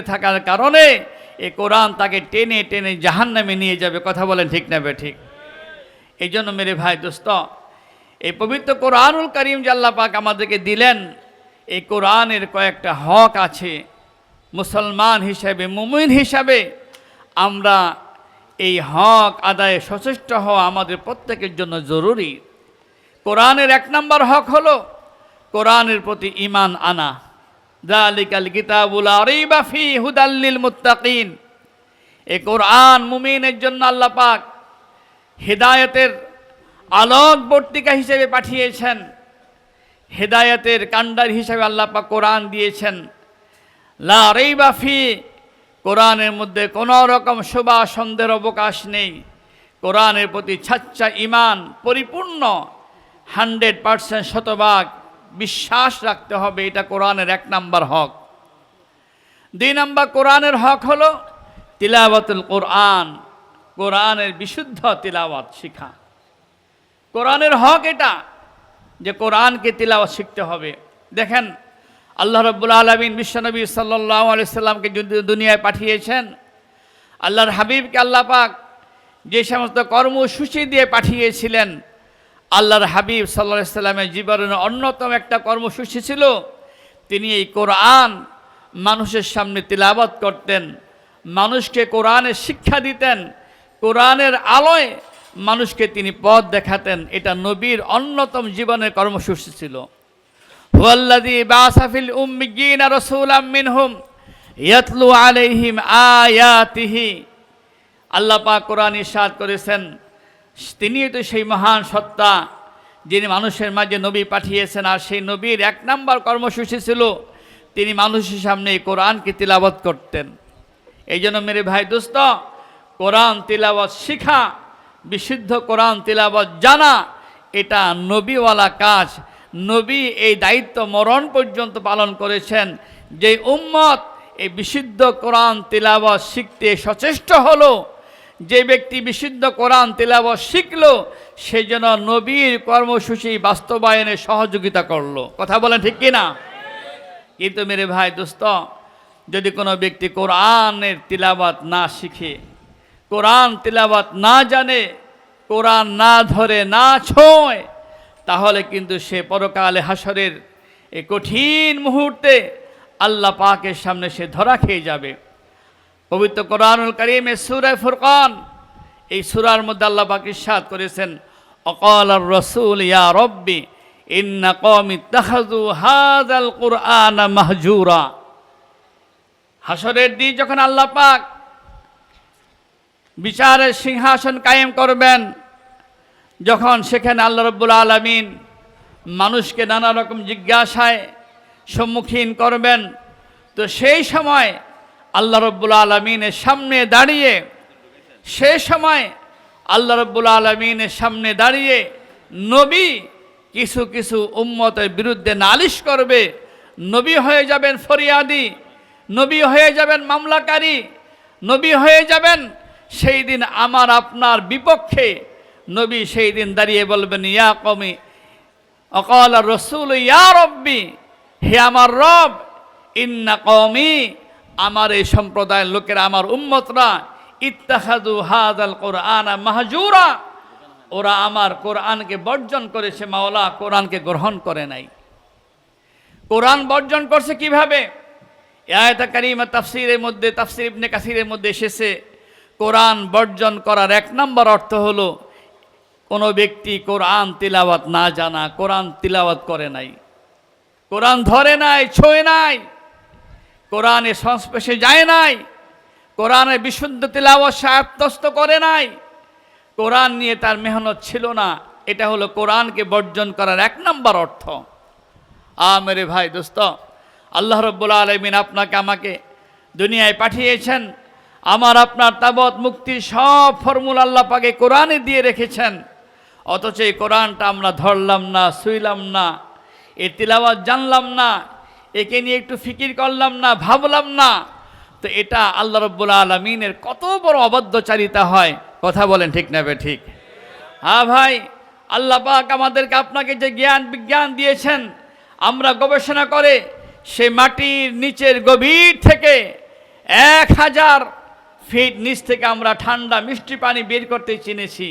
থাকার কারণে এই কোরআন তাকে টেনে টেনে জাহান্নামে নিয়ে যাবে। কথা বলেন ঠিক না ঠিক? এই জন্য মেরে ভাই দোস্ত, এই পবিত্র কোরআনুল কারীম যে আল্লাহ পাক আমাদেরকে দিলেন, এই কোরআনের কয়েকটা হক আছে। মুসলমান হিসাবে, মুমিন হিসাবে আমরা এই হক আদায়ে সচেষ্ট হওয়া আমাদের প্রত্যেকের জন্য জরুরি। কোরআনের 1 নম্বর হক হলো কোরআনের প্রতি ঈমান আনা। যালিকাল কিতাবু লা রাইবা ফীহি হুদাল লিল মুত্তাকিন। এই কোরআন মুমিনের জন্য আল্লাহ পাক হেদায়েতের আলোকবর্তিকা হিসেবে পাঠিয়েছেন, হেদায়েতের কাণ্ডার হিসেবে আল্লাহ পাক কোরআন দিয়েছেন। লা রাইবা ফীহি, কোরআনের মধ্যে কোনো রকম শোভা সন্দেহের অবকাশ নেই। কোরআনের প্রতি সচ্চা ঈমান পরিপূর্ণ 100% শতভাগ বিশ্বাস রাখতে হবে। এটা কোরআনের 1 নম্বর হক। 2 নম্বর কোরআনের হক হলো তিলাওয়াতুল কোরআন, কোরআনের বিশুদ্ধ তিলাওয়াত শিখা। কোরআনের হক এটা যে কোরআনকে তিলাওয়াত শিখতে হবে। দেখেন, আল্লাহ রাব্বুল আলামিন বিশ্বনবী সাল্লাল্লাহু আলাইহি সাল্লামকে দুনিয়ায় পাঠিয়েছেন। আল্লাহর হাবিবকে আল্লাহ পাক যে সমস্ত কর্মসূচি দিয়ে পাঠিয়েছিলেন, আল্লাহর হাবিব সাল্লাল্লাহু আলাইহি সাল্লামের জীবনের অন্যতম একটা কর্মসূচি ছিল তিনি এই কোরআন মানুষের সামনে তিলাওয়াত করতেন, মানুষকে কোরআনের শিক্ষা দিতেন, কোরআনের আলোয় মানুষকে তিনি পথ দেখাতেন। এটা নবীর অন্যতম জীবনের কর্মসূচি ছিল। হুয়াল্লাযী বা'আসা ফিল উম্মিয়্যিনা রাসূলাম মিনহুম ইয়াতলু আলাইহিম আয়াতিহি। আল্লাহ পাক কোরআন ইরশাদ করেছেন, তিনি তো সেই মহান সত্তা যিনি মানুষের মাঝে নবী পাঠিয়েছেন। আর সেই নবীর 1 নম্বর কর্মসূচি ছিল তিনি মানুষের সামনে এই কোরআনকে তিলাওয়াত করতেন। এই জন্য মেরে ভাই দোস্ত, কোরআন তিলাওয়াত শিখা, বিশুদ্ধ কোরআন তিলাওয়াত জানা, এটা নবীওয়ালা কাজ। নবী এই দায়িত্ব মরণ পর্যন্ত পালন করেছেন। যে উম্মত এই বিশুদ্ধ কোরআন তিলাওয়াত শিখতে সচেষ্ট হলো, যে ব্যক্তি বিশুদ্ধ কোরআন তিলাওয়াত শিখলো, সে যেন নবীর কর্মসূচি বাস্তবায়নে সহযোগিতা করলো। কথা বলেন ঠিক কিনা? কিন্তু মেরে ভাই দোস্ত, যদি কোনো ব্যক্তি কোরআনের তিলাওয়াত না শিখে, কোরআন তিলাওয়াত না জানে, কোরআন না ধরে, না ছোঁয়, তাহলে কিন্তু সে পরকালে হাসরের এই কঠিন মুহূর্তে আল্লাহ পাকের সামনে সে ধরা খেয়ে যাবে। পবিত্র কোরআনুল কারীমের সূরা ফুরকান, এই সূরার মধ্যে আল্লাহ পাক ইরশাদ করেছেন, ওয়াকালার রাসূল ইয়া রাব্বি ইন্না কওমি ইত্তাখাযু হাযাল কুরআনা মাহজুরা। হাসরের দিন যখন আল্লাহ পাক বিচারের সিংহাসন কায়েম করবেন, যখন সেখানে আল্লাহ রাব্বুল আলামিন মানুষকে নানা রকম জিজ্ঞাসায় সম্মুখীন করবেন, তো সেই সময় আল্লাহ রাব্বুল আলামিনের সামনে দাঁড়িয়ে, সেই সময় আল্লাহ রাব্বুল আলামিনের সামনে দাঁড়িয়ে নবী কিছু কিছু উম্মতের বিরুদ্ধে নালিশ করবে। নবী হয়ে যাবেন ফরিয়াদি, নবী হয়ে যাবেন মামলাকারী, নবী হয়ে যাবেন সেই দিন আমার আপনার বিপক্ষে। নবী সেই দিন দাঁড়িয়ে বলবেন, ইয়া কওমি, ওয়াকালা রাসূল ইয়া রাব্বি, হে আমার রব, ইন্না কওমি, আমার এই সম্প্রদায়ের লোকেরা, আমার উম্মতরা, ইত্তাখাযু হাযাল কুরআনা মাহজুরা, ওরা আমার কোরআনকে বর্জন করেছে, মাওলা কোরআনকে গ্রহণ করে নাই। কোরআন বর্জন করছে কিভাবে? আয়াত কারীমা তাফসীরের মধ্যে, তাফসীর ইবনে কাসীরের মধ্যে এসেছে, কোরআন বর্জন করার 1 নম্বর অর্থ হলো কোনো ব্যক্তি কোরআন তিলাওয়াত না জানা, কোরআন তিলাওয়াত করে নাই, কোরআন ধরে নাই, ছোঁয় নাই, কোরআনের সংস্পর্শে যায় নাই, কোরআনের বিশুদ্ধ তিলাওয়াত আত্মস্থ করে নাই, কোরআন নিয়ে তার মেহনত ছিল না। এটা হলো কোরআনকে বর্জন করার 1 নম্বর অর্থ। মেরে ভাই দোস্ত, আল্লাহ রাব্বুল আলামিন আপনাকে আমাকে দুনিয়ায় পাঠিয়েছেন, আমার আপনার তাবৎ মুক্তির সব ফর্মুলা আল্লাহ পাকে কোরআনে দিয়ে রেখেছেন। অথচ এই কোরআনটা আমরা ধরলাম না, শুইলাম না, এর তিলাওয়াত জানলাম না, একে নিয়ে একটু ফিকির করলাম না, ভাবলাম না। তো এটা আল্লাহ রাব্বুল আলামিনের কত বড় অবাধ্যচারিতা হয়। কথা বলেন ঠিক না ঠিক? হ্যাঁ ভাই, আল্লাহ পাক আমাদেরকে আপনাকে যে জ্ঞান বিজ্ঞান দিয়েছেন, আমরা গবেষণা করে সে মাটির নিচের গভীর থেকে 1000 ফিট নিচ থেকে আমরা ঠান্ডা মিষ্টি পানি বের করতে চিনেছি,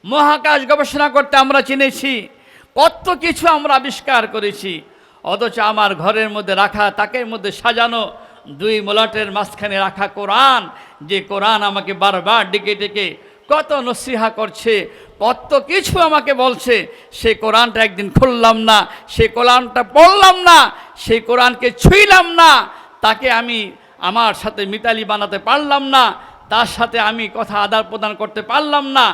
মহাকাশ গবেষণা করতে আমরা চিনেছি, কত কিছু আমরা আবিষ্কার করেছি। অথচ আমার ঘরের মধ্যে রাখা, তাকের মধ্যে সাজানো 2 মলাটের মাঝখানে রাখা কোরআন, যে কোরআন আমাকে বারবার ডেকে ডেকে কত নসিহা করছে, কত কিছু আমাকে বলছে, সেই কোরআনটা একদিন খুললাম না, সেই কোরআনটা পড়লাম না, সেই কোরআনকে ছুঁইলাম না, তাকে আমি আমার সাথে মিতালি বানাতে পারলাম না, তার সাথে আমি কথা আদান প্রদান করতে পারলাম না।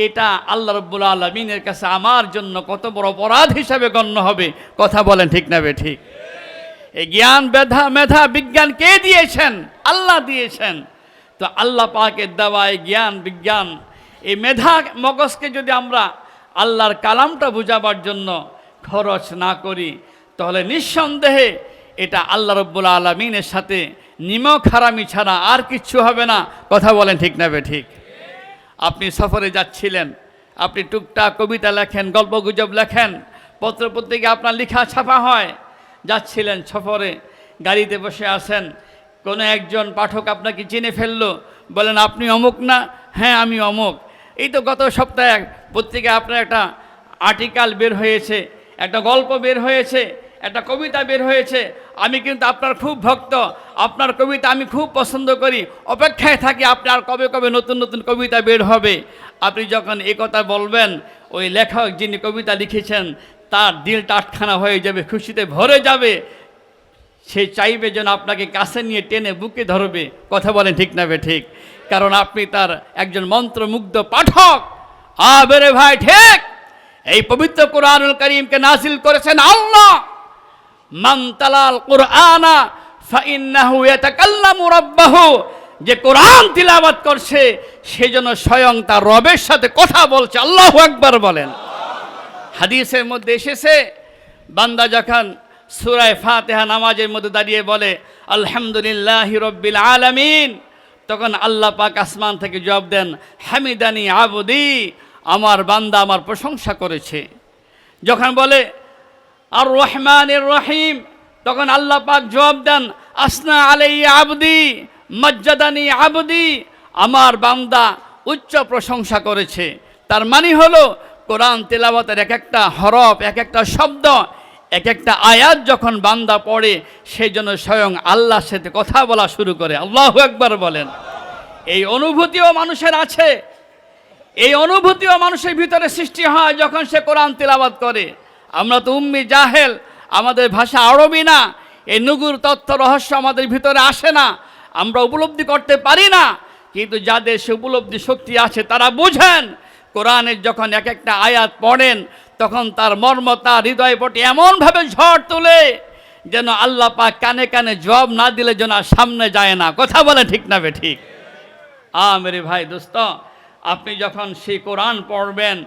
এটা আল্লাহ রাব্বুল আলামিনের কাছে আমার জন্য কত বড় অপরাধ হিসাবে গণ্য হবে। কথা বলেন ঠিক না ঠিক? এই জ্ঞান মেধা বিজ্ঞান কে দিয়েছেন? আল্লাহ দিয়েছেন। তো আল্লাহ পাকের দেওয়া এই জ্ঞান বিজ্ঞান, এই মেধা মগজকে যদি আমরা আল্লাহর কালামটা বুঝাবার জন্য খরচ না করি, তাহলে নিঃসন্দেহে এটা আল্লাহ রাব্বুল আলামিনের সাথে নিমক হারামি ছাড়া আর কিচ্ছু হবে না। কথা বলেন ঠিক না ঠিক? আপনি সফরে যাচ্ছিলেন, আপনি টুকটাক কবিতা লেখেন, গল্পগুজব লেখেন, পত্রপত্রিকা আপনার লেখা ছাপা হয়। যাচ্ছিলেন সফরে, গাড়িতে বসে আছেন, কোনো একজন পাঠক আপনাকে চিনে ফেললো, বলেন আপনি অমুক না? হ্যাঁ আমি অমুক। এই তো গত সপ্তাহে পত্রিকায় আপনার একটা আর্টিকেল বের হয়েছে, একটা গল্প বের হয়েছে, একটা কবিতা বের হয়েছে, আমি কিন্তু আপনার খুব ভক্ত, আপনার কবিতা আমি খুব পছন্দ করি, অপেক্ষায় থাকি আপনার কবে কবে নতুন নতুন কবিতা বের হবে। আপনি যখন এই কথা বলবেন, ওই লেখক যিনি কবিতা লিখেছেন তার দিলটা আটখানা হয়ে যাবে, খুশিতে ভরে যাবে, সে চাইবে যেন আপনাকে কাছে নিয়ে টেনে বুকে ধরবে। কথা বলেন ঠিক না ঠিক? কারণ আপনি তার একজন মন্ত্রমুগ্ধ পাঠক। বেরে ভাই ঠিক, এই পবিত্র কোরআনুল কারীমকে নাযিল করেছেন আল্লাহ। মান তালাল কুরআনা ফাইন্নাহু ইয়াতাকাল্লামু রাব্বাহু, যে কোরআন তিলাওয়াত করছে সেজন্য স্বয়ং তার রবের সাথে কথা বলছে। আল্লাহু আকবার বলেন। হাদিসের মধ্যে এসেছে, বান্দা যখন সূরা ফাতিহা নামাজের মধ্যে দাঁড়িয়ে বলে আলহামদুলিল্লাহি রাব্বিল আলামিন, তখন আল্লাহ পাক আসমান থেকে জবাব দেন হামিদানি আবদি, আমার বান্দা আমার প্রশংসা করেছে। যখন বলে আর রহমানির রহিম, তখন আল্লাহ পাক জবাব দেন আসনা আলাইয়া আবদি মজ্জাদানি আবদি, আমার বান্দা উচ্চ প্রশংসা করেছে। তার মানে হলো কোরআন তেলাওয়াতের এক একটা হরফ, এক একটা শব্দ, এক একটা আয়াত যখন বান্দা পড়ে, সেই জন্য স্বয়ং আল্লাহর সাথে কথা বলা শুরু করে। আল্লাহু আকবার বলেন। এই অনুভূতিও মানুষের আছে, এই অনুভূতিও মানুষের ভিতরে সৃষ্টি হয় যখন সে কোরআন তেলাওয়াত করে। আমরা তো উম্মি জাহেল, আমাদের ভাষা আরবি না, এই নুগুর তথ্য রহস্য আমাদের ভিতরে আসে না, আমরা উপলব্ধি করতে পারি না। কিন্তু যাদের সে উপলব্ধি শক্তি আছে তারা বুঝেন, কোরআনের যখন এক একটা আয়াত পড়েন তখন তার মর্ম তার হৃদয় পটে এমনভাবে ঝড় তোলে যেন আল্লাহ পাক কানে কানে জবাব না দিলে যেন আর সামনে যায় না। কথা বলে ঠিক না ঠিক? মেরে ভাই দোস্ত, আপনি যখন সেই কোরআন পড়বেন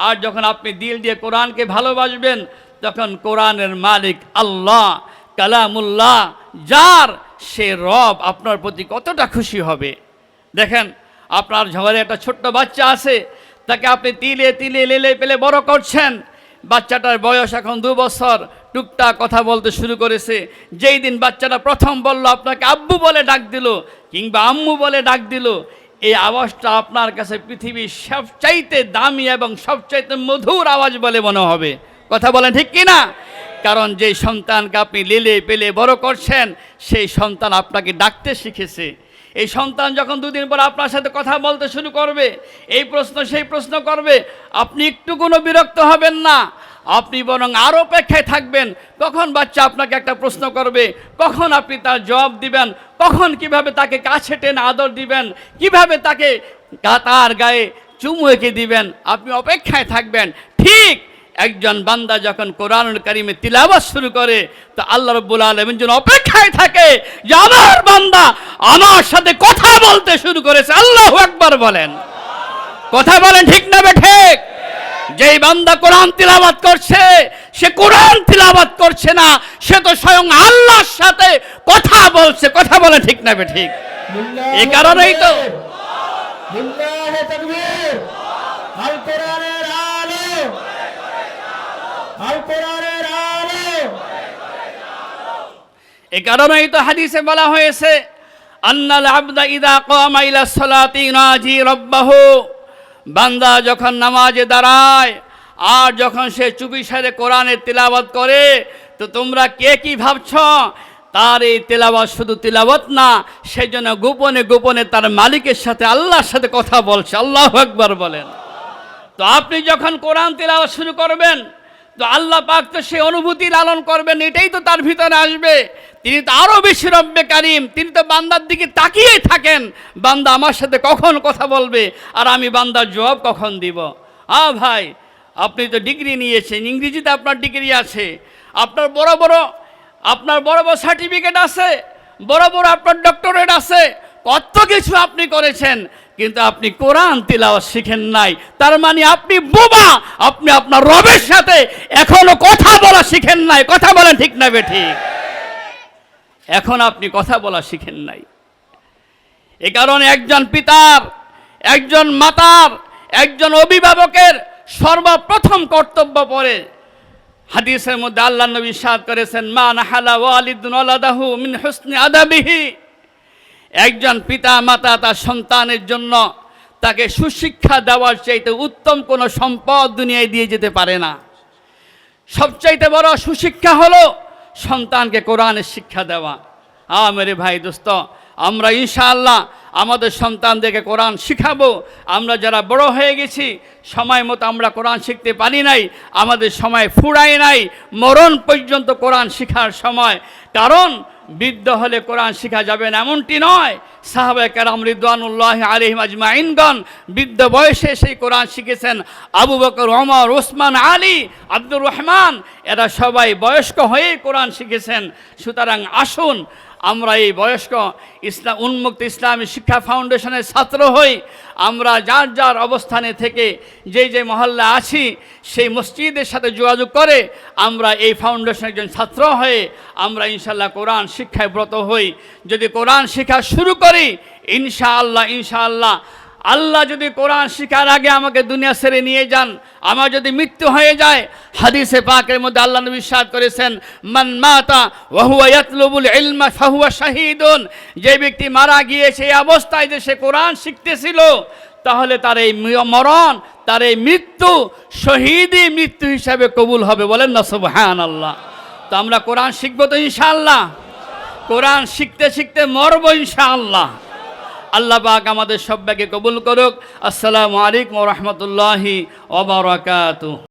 আর যখন আপনি দিল দিয়ে কোরআনকে ভালোবাসবেন, তখন কোরআনের মালিক আল্লাহ কালামুল্লাহ যার, সে রব আপনার প্রতি কতটা খুশি হবে। দেখেন, আপনার ঘরে একটা ছোট্ট বাচ্চা আছে, তাকে আপনি তিলে তিলে লেলে পেলে বড় করছেন। বাচ্চাটার বয়স এখন 2 বছর, টুকটাক কথা বলতে শুরু করেছে। যেই দিন বাচ্চাটা প্রথম বলল, আপনাকে আব্বু বলে ডাক দিল কিংবা আম্মু বলে ডাক দিল, এই আওয়াজটা আপনার কাছে পৃথিবীর সবচাইতে দামি এবং সবচাইতে মধুর আওয়াজ বলে মনে হবে। কথা বলেন ঠিক কি না? কারণ যেই সন্তানকে আপনি লেলে পেলে বড় করছেন, সেই সন্তান আপনাকে ডাকতে শিখেছে। এই সন্তান যখন 2 দিন পর আপনার সাথে কথা বলতে শুরু করবে, এই প্রশ্ন সেই প্রশ্ন করবে, আপনি একটু কোনো বিরক্ত হবেন না, আপনি বরং আরও অপেক্ষায় থাকবেন কখন বাচ্চা আপনাকে একটা প্রশ্ন করবে, কখন আপনি তার জবাব দিবেন, কখন কিভাবে তাকে কাছে টেনে আদর দিবেন, কিভাবে তাকে তার গায়ে চুমু এঁকে দিবেন, আপনি অপেক্ষায় থাকবেন। ঠিক একজন বান্দা যখন কোরআনুল কারীমে তিলাওয়াত শুরু করে, তো আল্লাহ রাব্বুল আলামিন যেন অপেক্ষায় থাকে যে আমার বান্দা আমার সাথে কথা বলতে শুরু করেছে। আল্লাহু আকবার বলেন। কথা বলেন ঠিক না ঠিক? যেই বান্দা কোরআন তিলাওয়াত করছে, সে কোরআন তিলাওয়াত করছে না, সে তো স্বয়ং আল্লাহর সাথে কথা বলছে। কথা বলেন ঠিক না ঠিক? এই কারণেই তো লিল্লাহি তাকবীর, আল কোরআনের আলো, আল কোরআনের আলো। এই কারণেই তো হাদিসে বলা হয়েছে আন্নাল আবদা ইদা কামা ইলা সালাতি ইউনাজি রাব্বাহু, বান্দা যখন নামাজে দাঁড়ায় আর যখন সে চুপিসারে কোরআনের তিলাওয়াত করে, তো তোমরা কে কি ভাবছ? তার এই তিলাওয়াত শুধু তিলাওয়াত না, সেজন্য গোপনে গোপনে তার মালিকের সাথে, আল্লাহর সাথে কথা বলছে। আল্লাহু আকবার বলেন। তো আপনি যখন কোরআন তিলাওয়াত শুরু করবেন, তো আল্লাহ পাক তো সে অনুভূতি লালন করবেন, এটাই তো তার ভিতরে আসবে। তিনি তো আরও বেশি রব্বে কারিম, তিনি তো বান্দার দিকে তাকিয়েই থাকেন, বান্দা আমার সাথে কখন কথা বলবে আর আমি বান্দার জবাব কখন দিব। ভাই, আপনি তো ডিগ্রি নিয়েছেন, ইংরেজিতে আপনার ডিগ্রি আছে, আপনার বড় বড় সার্টিফিকেট আছে, বড় বড় আপনার ডক্টরেট আছে, কত কিছু আপনি করেছেন, কিন্তু আপনি কোরআন তিলাওয়াত শিখেন নাই। তার মানে আপনি বোবা, আপনি আপনার রবের সাথে এখনো কথা বলা শিখেন নাই। কথা বলেন ঠিক না বেঠিক? এখন আপনি কথা বলা শিখেন নাই। এ কারণে একজন পিতার, একজন মাতার, একজন অভিভাবকের সর্বপ্রথম কর্তব্য পড়ে হাদিসের মধ্যে আল্লাহ নবী ইরশাদ করেছেন, মা নাহালা ওয়ালিদুন ওয়ালাদাহু মিন হুসনি আদাবিহি। একজন পিতা মাতা তার সন্তানের জন্য তাকে সুশিক্ষা দেওয়ার চাইতে উত্তম কোনো সম্পদ দুনিয়ায় দিয়ে যেতে পারে না। সবচাইতে বড় সুশিক্ষা হলো সন্তানকে কোরআনের শিক্ষা দেওয়া। মেরে ভাই দোস্ত, আমরা ইনশাআল্লাহ আমাদের সন্তানদেরকে কোরআন শিখাবো। আমরা যারা বড় হয়ে গেছি, সময় মতো আমরা কোরআন শিখতে পারি নাই, আমাদের সময় ফুরায় নাই মরণ পর্যন্ত কোরআন শিখার সময়। কারণ বৃদ্ধ হলে কোরআন শিখা যাবে না এমনটি নয়। সাহাবায়ে কেরাম রিদওয়ানুল্লাহি আলাইহিম আজমাইনগণ বৃদ্ধ বয়সে সেই কোরআন শিখেছেন। আবু বকর, ওমর, ওসমান, আলী, আব্দুর রহমান, এরা সবাই বয়স্ক হয়ে কোরআন শিখেছেন। সুতরাং আসুন আমরা এই বয়স্ক উন্মুক্ত ইসলামী শিক্ষা ফাউন্ডেশনের ছাত্র হই। আমরা যার যার অবস্থানে থেকে যে মহল্লা আছি, সেই মসজিদের সাথে যোগাযোগ করে আমরা এই ফাউন্ডেশনের একজন ছাত্র হয়ে আমরা ইনশাআল্লাহ কোরআন শিক্ষায় ব্রত হই। যদি কোরআন শিক্ষা শুরু করি, ইনশাআল্লাহ আল্লাহ যদি কোরআন শিখার আগে আমাকে দুনিয়া ছেড়ে নিয়ে যান, আমার যদি মৃত্যু হয়ে যায়, হাদিসে পাকের মধ্যে আল্লাহ নবী ইরশাদ করেছেন, মান মাতা ওয়া হুয়া ইয়াতলুবুল ইলমা ফাহুয়া শাহীদুন। যে ব্যক্তি মারা গিয়েছে এই অবস্থায় যে সে কোরআন শিখতেছিল, তাহলে তার এই মরণ, তার এই মৃত্যু শহীদি মৃত্যু হিসাবে কবুল হবে। বলেন না সুবহানাল্লাহ। তো আমরা কোরআন শিখবো তো ইনশাআল্লাহ। কোরআন শিখতে শিখতে মরবো ইনশাআল্লাহ। আল্লাহ পাক আমাদের সবাইকে কবুল করুক। আসসালামু আলাইকুম ওয়া রাহমাতুল্লাহি ওয়া বারাকাতুহু।